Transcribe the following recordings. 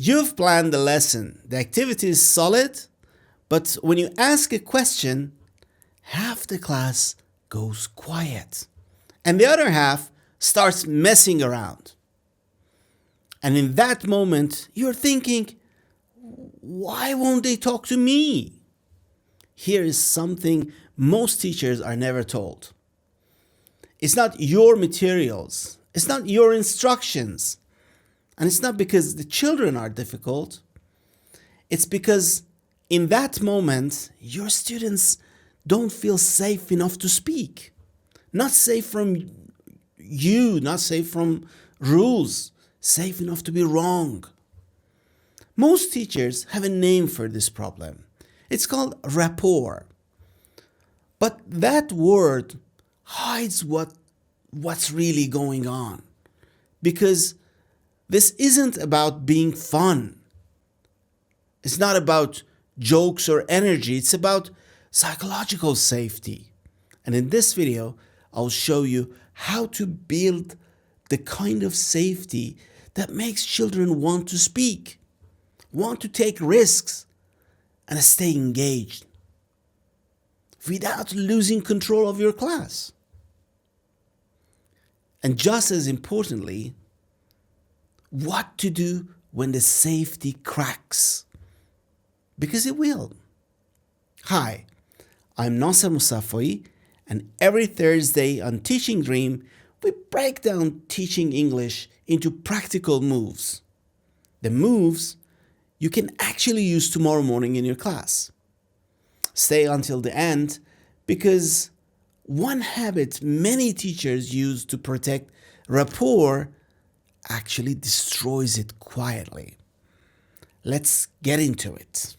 You've planned the lesson, the activity is solid, but when you ask a question, half the class goes quiet and the other half starts messing around. And in that moment, you're thinking, why won't they talk to me? Here is something most teachers are never told. It's not your materials, it's not your instructions, and it's not because the children are difficult. It's because in that moment, your students don't feel safe enough to speak. Not safe from you, not safe from rules, safe enough to be wrong. Most teachers have a name for this problem. It's called rapport. But that word hides what's really going on. Because this isn't about being fun. It's not about jokes or energy. It's about psychological safety. And in this video, I'll show you how to build the kind of safety that makes children want to speak, want to take risks, and stay engaged without losing control of your class. And just as importantly, what to do when the safety cracks. Because it will. Hi, I'm Nasser Musafoi, and every Thursday on Teaching Dream, we break down teaching English into practical moves. The moves you can actually use tomorrow morning in your class. Stay until the end, because one habit many teachers use to protect rapport actually destroys it quietly. Let's get into it.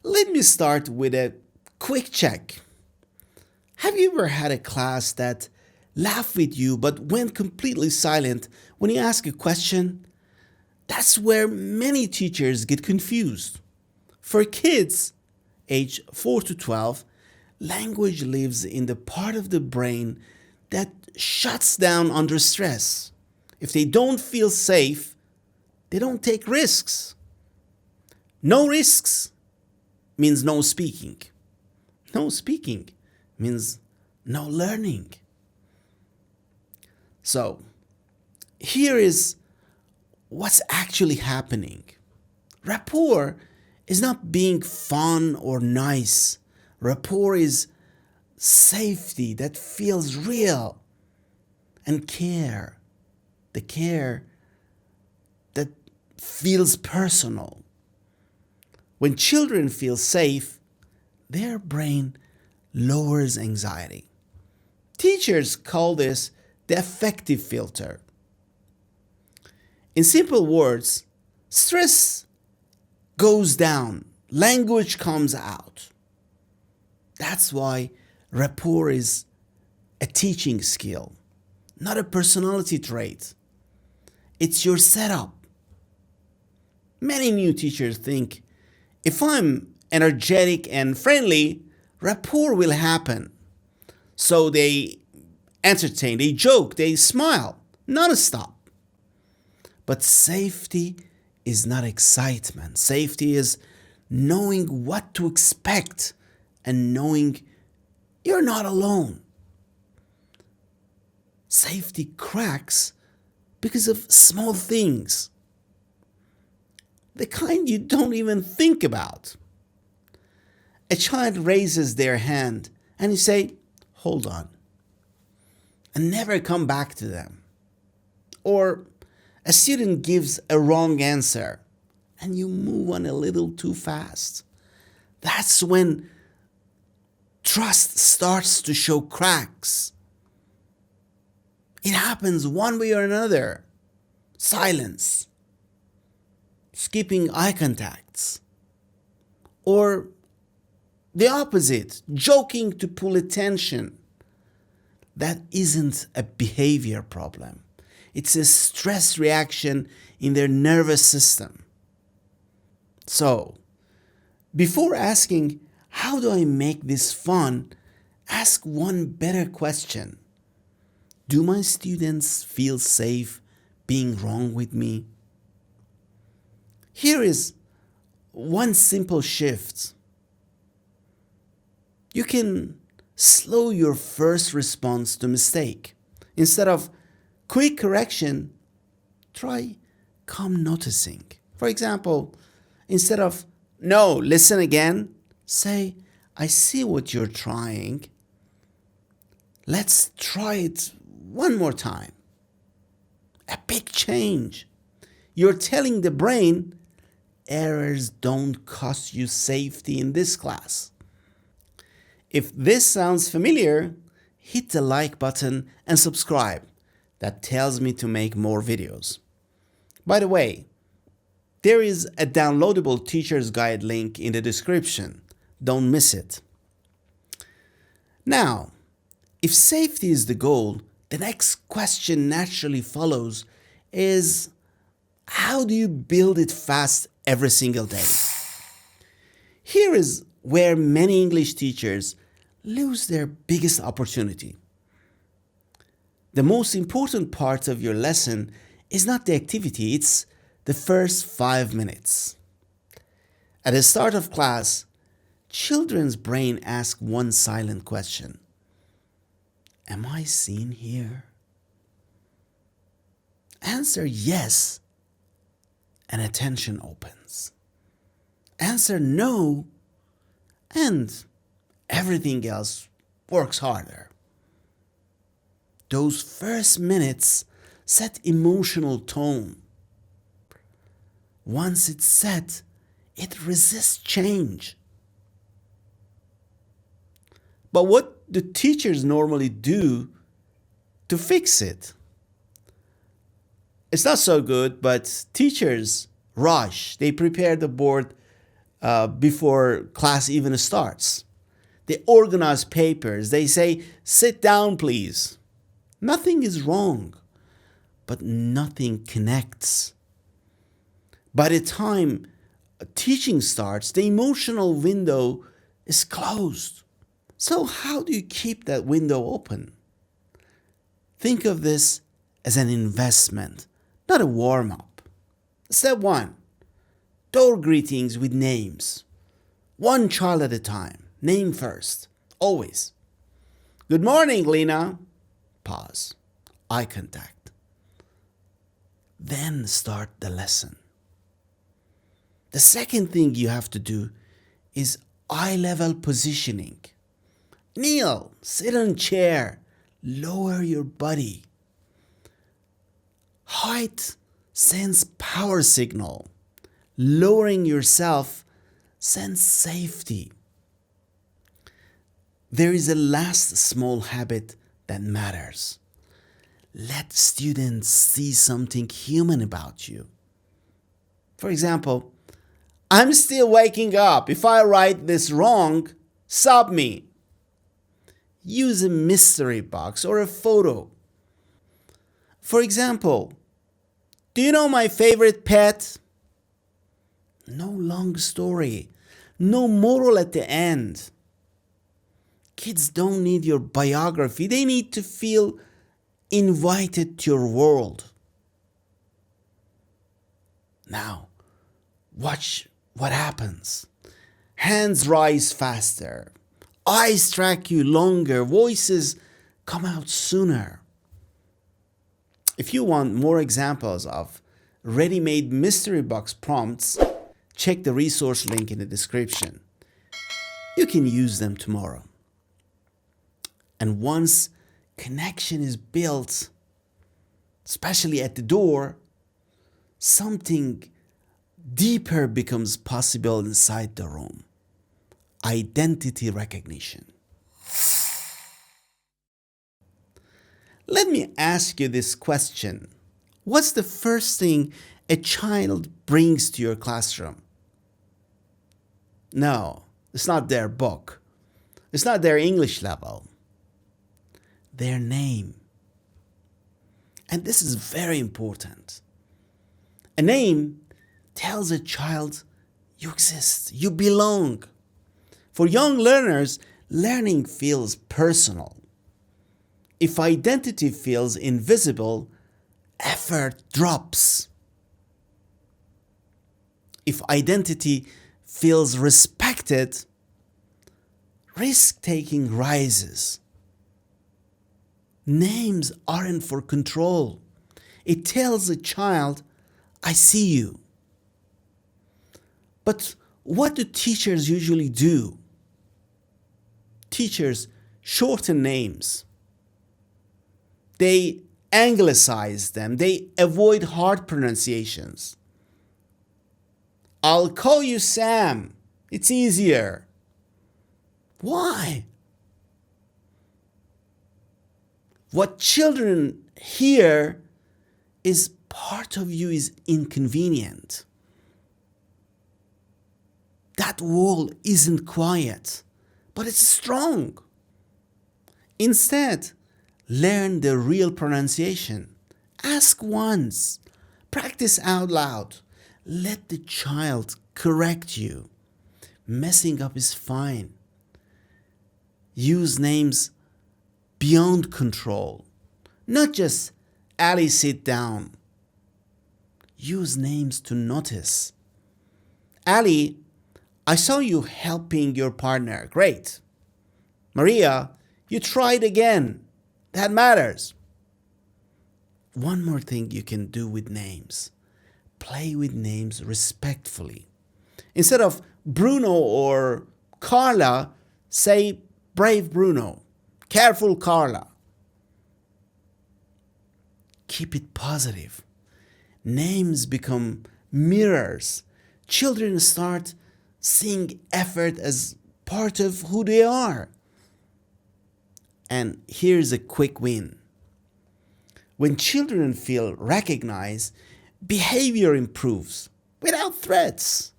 Let me start with a quick check. Have you ever had a class that laughed with you but went completely silent when you ask a question? That's where many teachers get confused. For kids age 4 to 12, language lives in the part of the brain that shuts down under stress. If they don't feel safe, they don't take risks. No risks means no speaking. No speaking means no learning. So, here is what's actually happening. Rapport is not being fun or nice. Rapport is safety that feels real, and care, the care that feels personal. When children feel safe, their brain lowers anxiety. Teachers call this the affective filter. In simple words, stress goes down, language comes out. That's why rapport is a teaching skill, not a personality trait. It's your setup. Many new teachers think, if I'm energetic and friendly, rapport will happen. So they entertain, they joke, they smile, non-stop. But safety is not excitement. Safety is knowing what to expect and knowing you're not alone. Safety cracks because of small things, the kind you don't even think about. A child raises their hand and you say, hold on, and never come back to them. Or a student gives a wrong answer and you move on a little too fast. That's when trust starts to show cracks. It happens one way or another. Silence, skipping eye contacts, or the opposite, joking to pull attention. That isn't a behavior problem. It's a stress reaction in their nervous system. So, before asking, how do I make this fun? Ask one better question. Do my students feel safe being wrong with me? Here is one simple shift. You can slow your first response to mistake. Instead of quick correction, try calm noticing. For example, instead of "no, listen again," say, "I see what you're trying. Let's try it one more time." A big change. You're telling the brain, errors don't cost you safety in this class. If this sounds familiar, hit the like button and subscribe. That tells me to make more videos. By the way, there is a downloadable teacher's guide link in the description. Don't miss it. Now, if safety is the goal, the next question naturally follows is, how do you build it fast every single day? Here is where many English teachers lose their biggest opportunity. The most important part of your lesson is not the activity, it's the first 5 minutes. At the start of class, children's brain asks one silent question. Am I seen here? Answer yes, and attention opens. Answer no, and everything else works harder. Those first minutes set emotional tone. Once it's set, it resists change. But what do teachers normally do to fix it? It's not so good, but teachers rush. They prepare the board before class even starts. They organize papers. They say, "Sit down, please." Nothing is wrong, but nothing connects. By the time teaching starts, the emotional window is closed. So how do you keep that window open? Think of this as an investment, not a warm-up. Step 1, door greetings with names. One child at a time, name first, always. "Good morning, Lena." Pause, eye contact. Then start the lesson. The second thing you have to do is eye-level positioning. Kneel, sit on chair, lower your body. Height sends power signal. Lowering yourself sends safety. There is a last small habit that matters. Let students see something human about you. For example, "I'm still waking up. If I write this wrong, sub me." Use a mystery box or a photo. For example, "Do you know my favorite pet?" No long story, no moral at the end. Kids don't need your biography, they need to feel invited to your world. Now, watch what happens. Hands rise faster. Eyes track you longer. Voices come out sooner. If you want more examples of ready-made mystery box prompts, check the resource link in the description. You can use them tomorrow. And once connection is built, especially at the door, something deeper becomes possible inside the room. Identity recognition. Let me ask you this question. What's the first thing a child brings to your classroom? No, it's not their book. It's not their English level. Their name. And this is very important. A name tells a child you exist, you belong. For young learners, learning feels personal. If identity feels invisible, effort drops. If identity feels respected, risk-taking rises. Names aren't for control. It tells a child, I see you. But what do teachers usually do? Teachers shorten names. They anglicize them. They avoid hard pronunciations. I'll call you Sam. It's easier. Why? What children hear is part of you is inconvenient. That wall isn't quiet, but it's strong. Instead, learn the real pronunciation. Ask once. Practice out loud. Let the child correct you. Messing up is fine. Use names beyond control. Not just Ali, sit down. Use names to notice. Ali, I saw you helping your partner. Great. Maria, you tried again. That matters. One more thing you can do with names. Play with names respectfully. Instead of Bruno or Carla, say brave Bruno, careful Carla. Keep it positive. Names become mirrors. Children start seeing effort as part of who they are. And here's a quick win. When children feel recognized, behavior improves without threats.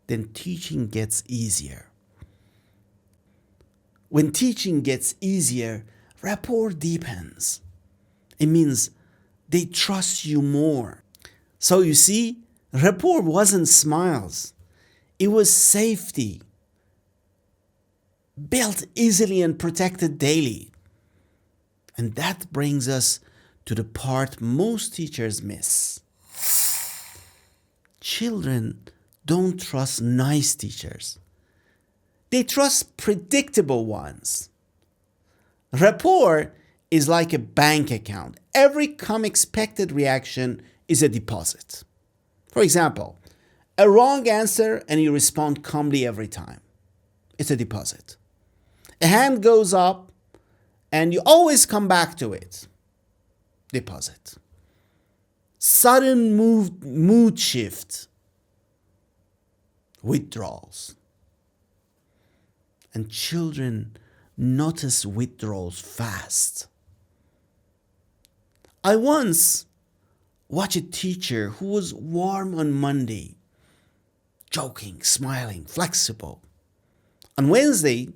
Then teaching gets easier. When teaching gets easier, rapport deepens. It means they trust you more. So you see, rapport wasn't smiles. It was safety. Built easily and protected daily. And that brings us to the part most teachers miss. Children don't trust nice teachers. They trust predictable ones. Rapport is like a bank account. Every come-expected reaction is a deposit. For example, a wrong answer and you respond calmly every time. It's a deposit. A hand goes up and you always come back to it. Deposit. Sudden mood shift. Withdrawals. And children notice withdrawals fast. I once watched a teacher who was warm on Monday, joking, smiling, flexible. On Wednesday,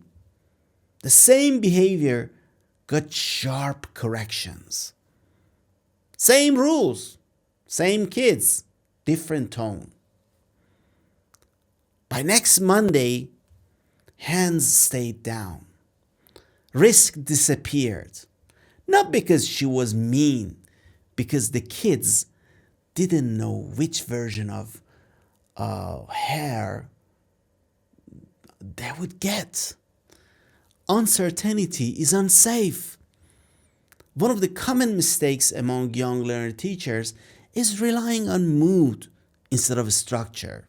the same behavior got sharp corrections. Same rules, same kids, different tone. By next Monday, hands stayed down. Risk disappeared. Not because she was mean, because the kids didn't know which version of hair they would get. Uncertainty is unsafe. One of the common mistakes among young learner teachers is relying on mood instead of structure.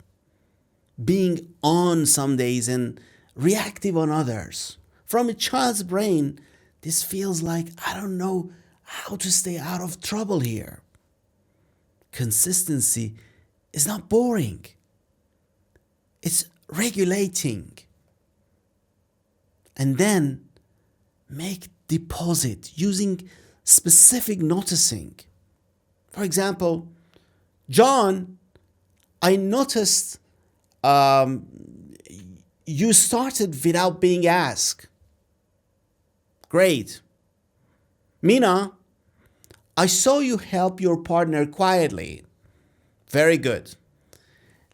Being on some days and reactive on others. From a child's brain, this feels like, I don't know how to stay out of trouble here. Consistency is not boring. It's regulating. And then make deposit using specific noticing. For example, John, I noticed you started without being asked. Great. Mina, I saw you help your partner quietly. Very good.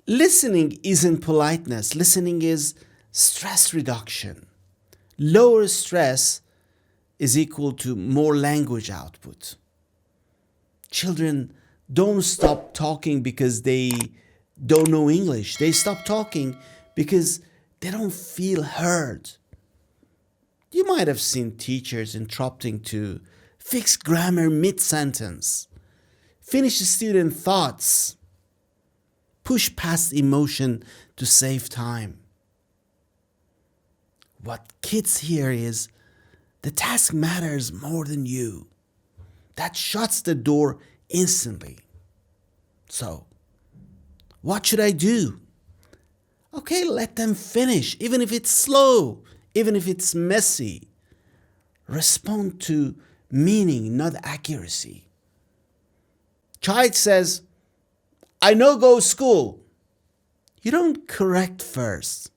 Listening isn't politeness. Listening is stress reduction. Lower stress is equal to more language output. Children don't stop talking because they don't know English. They stop talking because they don't feel heard. You might have seen teachers interrupting to fix grammar mid-sentence, finish the student thoughts, push past emotion to save time. What kids hear is, the task matters more than you. That shuts the door instantly. So, what should I do? Okay, let them finish, even if it's slow, even if it's messy. Respond to meaning, not accuracy. Child says, I no go school. You don't correct first.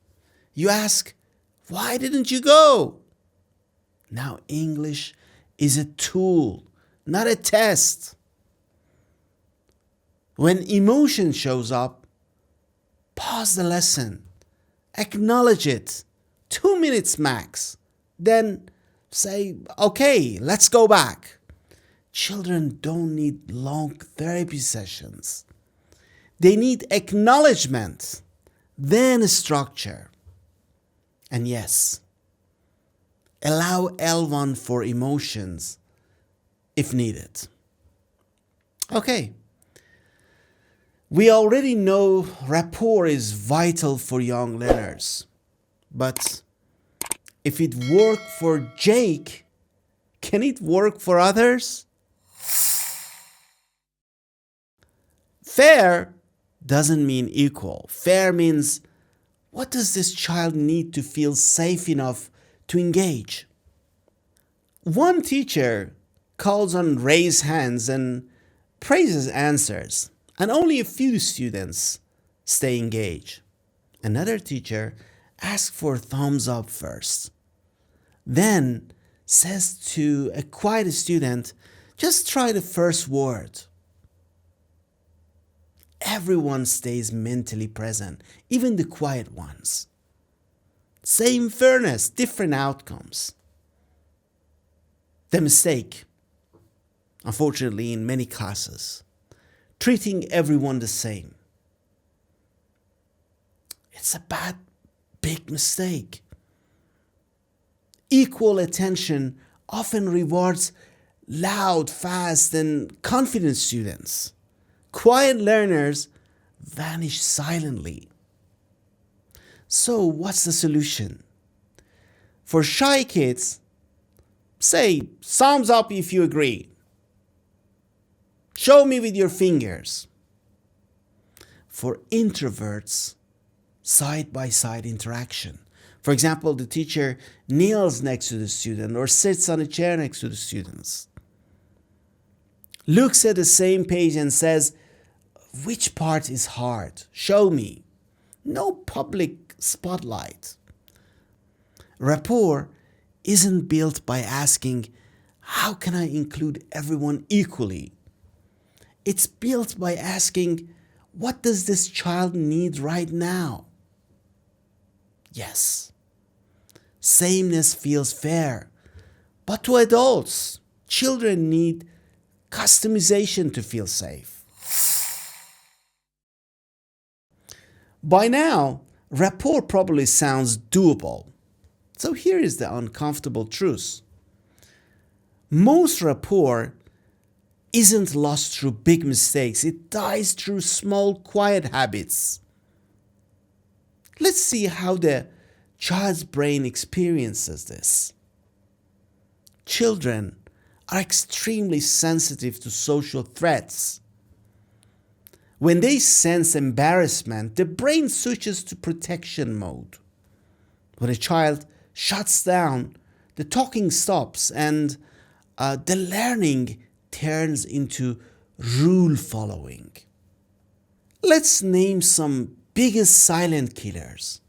You ask, why didn't you go? Now English is a tool, not a test. When emotion shows up, pause the lesson, acknowledge it, 2 minutes max, then say, okay, let's go back. Children don't need long therapy sessions. They need acknowledgement, then structure. And yes, allow L1 for emotions if needed. Okay. We already know rapport is vital for young learners. But if it worked for Jake, can it work for others? Fair doesn't mean equal. Fair means, what does this child need to feel safe enough to engage? One teacher calls on raised hands and praises answers, and only a few students stay engaged. Another teacher asks for thumbs up first, then says to a quiet student, just try the first word. Everyone stays mentally present, even the quiet ones. Same fairness, different outcomes. The mistake, unfortunately, in many classes, treating everyone the same. It's a big mistake. Equal attention often rewards loud, fast, and confident students. Quiet learners vanish silently. So what's the solution? For shy kids, say thumbs up if you agree. Show me with your fingers. For introverts, side-by-side interaction. For example, the teacher kneels next to the student or sits on a chair next to the students. Looks at the same page and says, which part is hard? Show me. No public spotlight. Rapport isn't built by asking, how can I include everyone equally? It's built by asking, what does this child need right now? Yes, sameness feels fair, but to adults, children need customization to feel safe. By now, rapport probably sounds doable. So here is the uncomfortable truth. Most rapport isn't lost through big mistakes. It dies through small, quiet habits. Let's see how the child's brain experiences this. Children are extremely sensitive to social threats. When they sense embarrassment, the brain switches to protection mode. When a child shuts down, the talking stops and the learning turns into rule following. Let's name some biggest silent killers.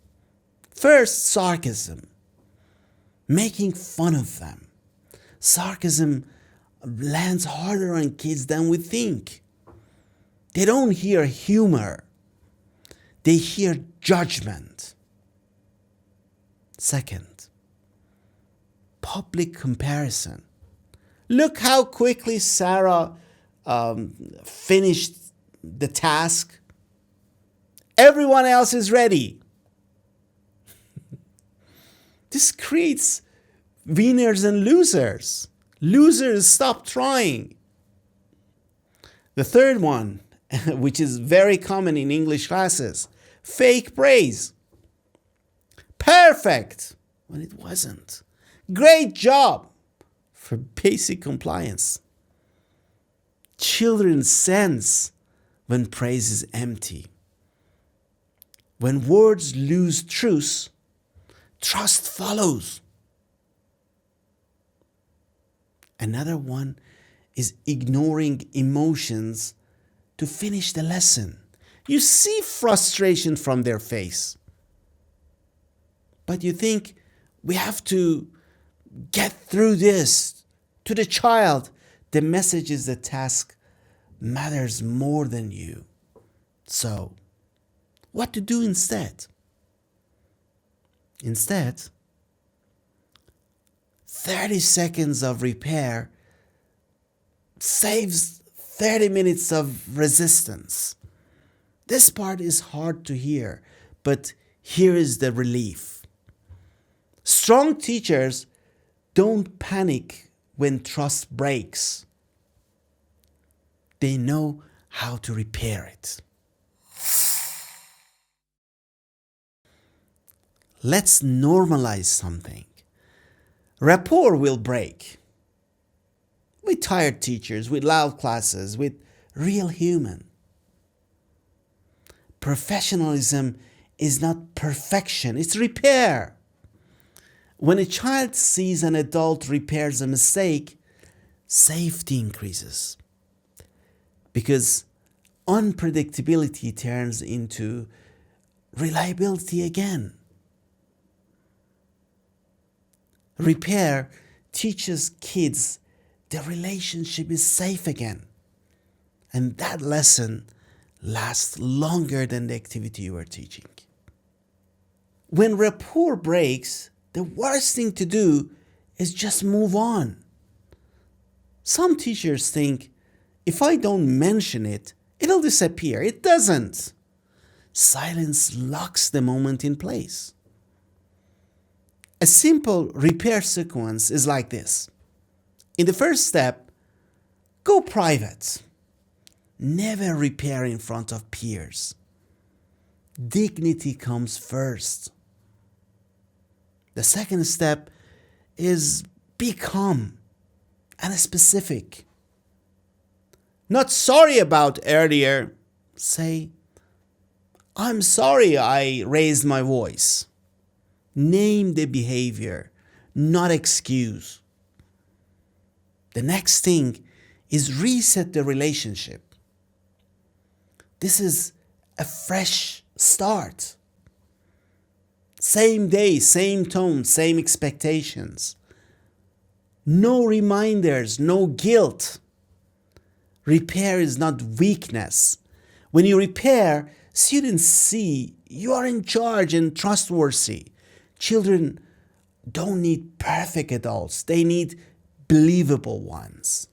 First, sarcasm. Making fun of them. Sarcasm lands harder on kids than we think. They don't hear humor. They hear judgment. Second, public comparison. Look how quickly Sarah finished the task. Everyone else is ready. This creates winners and losers. Losers stop trying. The third one, which is very common in English classes, fake praise. Perfect when it wasn't. Great job for basic compliance. Children sense when praise is empty. When words lose truth, trust follows. Another one is ignoring emotions to finish the lesson. You see frustration from their face, but you think we have to get through this. To the child, the message is the task matters more than you. So, what to do instead? Instead, 30 seconds of repair saves 30 minutes of resistance. This part is hard to hear, but here is the relief. Strong teachers don't panic when trust breaks. They know how to repair it. Let's normalize something. Rapport will break. With tired teachers, with loud classes, with real human. Professionalism is not perfection, it's repair. When a child sees an adult repairs a mistake, safety increases. Because unpredictability turns into reliability again. Repair teaches kids the relationship is safe again. And that lesson lasts longer than the activity you are teaching. When rapport breaks, the worst thing to do is just move on. Some teachers think, if I don't mention it, it'll disappear. It doesn't. Silence locks the moment in place. A simple repair sequence is like this. In the first step, go private. Never repair in front of peers. Dignity comes first. The second step is be calm and specific. Not sorry about earlier. Say, I'm sorry I raised my voice. Name the behavior, not excuse. The next thing is reset the relationship. This is a fresh start. Same day, same tone, same expectations. No reminders, no guilt. Repair is not weakness. When you repair, students see you are in charge and trustworthy. Children don't need perfect adults. They need believable ones.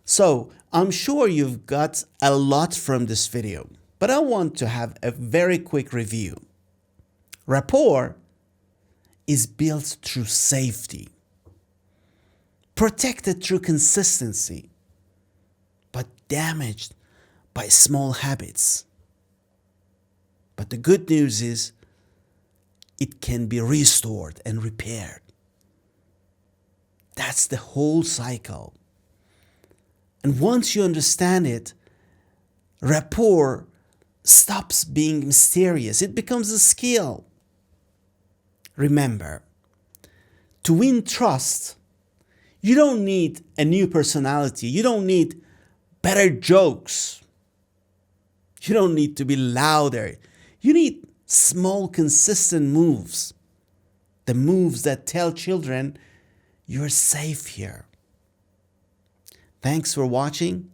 So, I'm sure you've got a lot from this video, but I want to have a very quick review. Rapport is built through safety, protected through consistency, but damaged by small habits. But the good news is it can be restored and repaired. That's the whole cycle. And once you understand it, rapport stops being mysterious. It becomes a skill. Remember, to win trust, you don't need a new personality. You don't need better jokes. You don't need to be louder. You need small, consistent moves. The moves that tell children you're safe here. Thanks for watching.